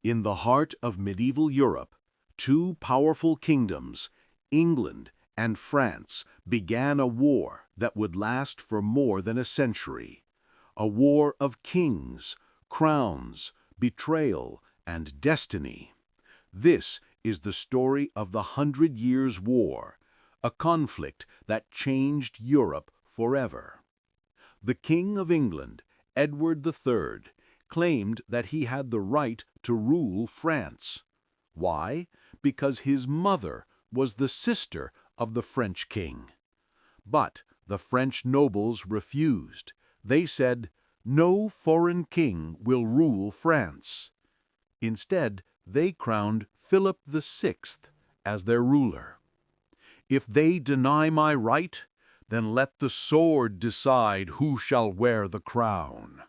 In the heart of medieval Europe, two powerful kingdoms, England and France, began a war that would last for more than a century. A war of kings, crowns, betrayal, and destiny. This is the story of the 100 Years' War, a conflict that changed Europe forever. The King of England, Edward III, claimed that he had the right to rule France. Why? Because his mother was the sister of the French king. But the French nobles refused. They said, "No foreign king will rule France." Instead, they crowned Philip VI as their ruler. "If they deny my right, then let the sword decide who shall wear the crown."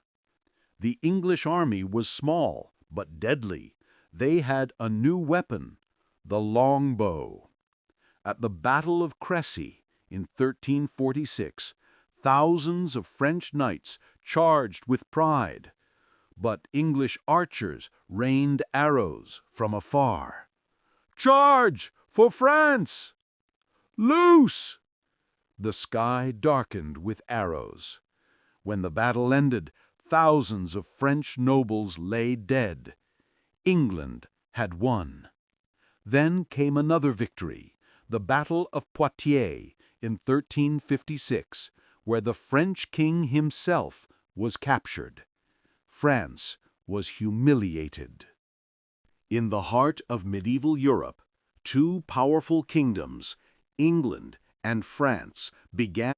The English army was small, but deadly. They had a new weapon, the longbow. At the Battle of Crécy in 1346, thousands of French knights charged with pride, but English archers rained arrows from afar. "Charge for France! Loose!" The sky darkened with arrows. When the battle ended, thousands of French nobles lay dead. England had won. Then came another victory, the Battle of Poitiers in 1356, where the French king himself was captured. France was humiliated. In the heart of medieval Europe, two powerful kingdoms, England and France, began.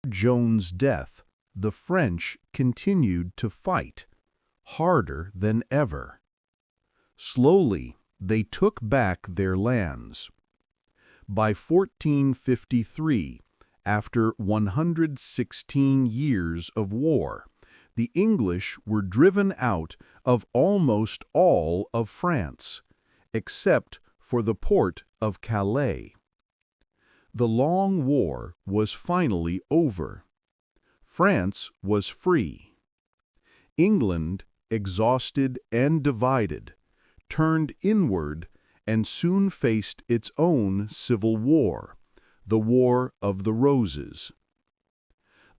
Joan's death, the French continued to fight, harder than ever. Slowly, they took back their lands. By 1453, after 116 years of war, the English were driven out of almost all of France, except for the port of Calais. The long war was finally over. France was free. England, exhausted and divided, turned inward and soon faced its own civil war, the War of the Roses.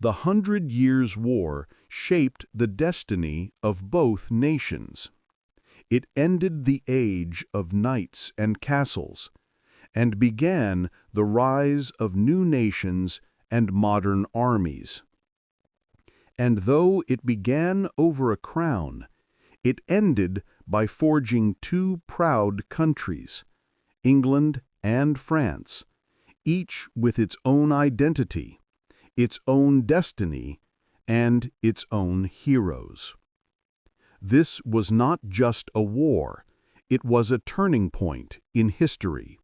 The 100 Years' War shaped the destiny of both nations. It ended the age of knights and castles, and began the rise of new nations and modern armies. And though it began over a crown, it ended by forging two proud countries, England and France, each with its own identity, its own destiny, and its own heroes. This was not just a war, it was a turning point in history.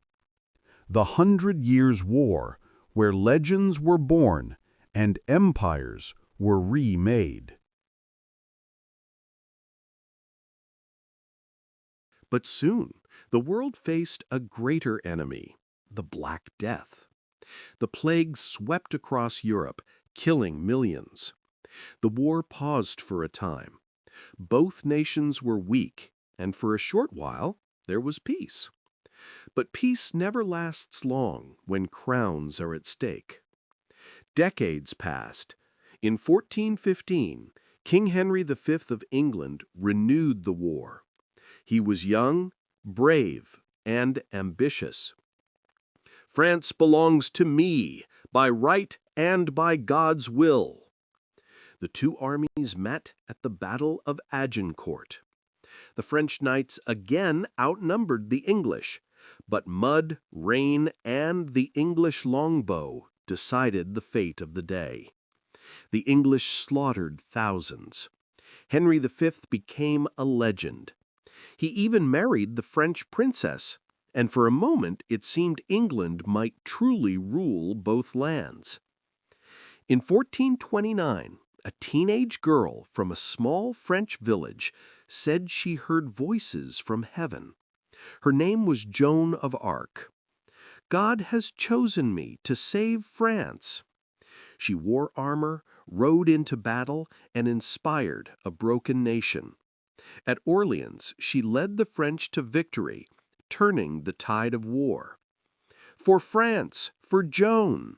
The 100 Years' War, where legends were born and empires were remade. But soon, the world faced a greater enemy, the Black Death. The plague swept across Europe, killing millions. The war paused for a time. Both nations were weak, and for a short while, there was peace. But peace never lasts long when crowns are at stake. Decades passed. In 1415, King Henry V of England renewed the war. He was young, brave, and ambitious. "France belongs to me, by right and by God's will." The two armies met at the Battle of Agincourt. The French knights again outnumbered the English, but mud, rain, and the English longbow decided the fate of the day. The English slaughtered thousands. Henry V became a legend. He even married the French princess, and for a moment it seemed England might truly rule both lands. In 1429, a teenage girl from a small French village said she heard voices from heaven. Her name was Joan of Arc. "God has chosen me to save France." She wore armor, rode into battle, and inspired a broken nation. At Orleans, she led the French to victory, turning the tide of war. For France! For Joan!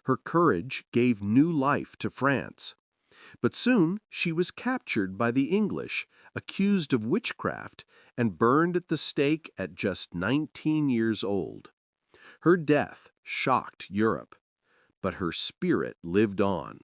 Her courage gave new life to France. But soon she was captured by the English, accused of witchcraft, and burned at the stake at just 19 years old. Her death shocked Europe, but her spirit lived on.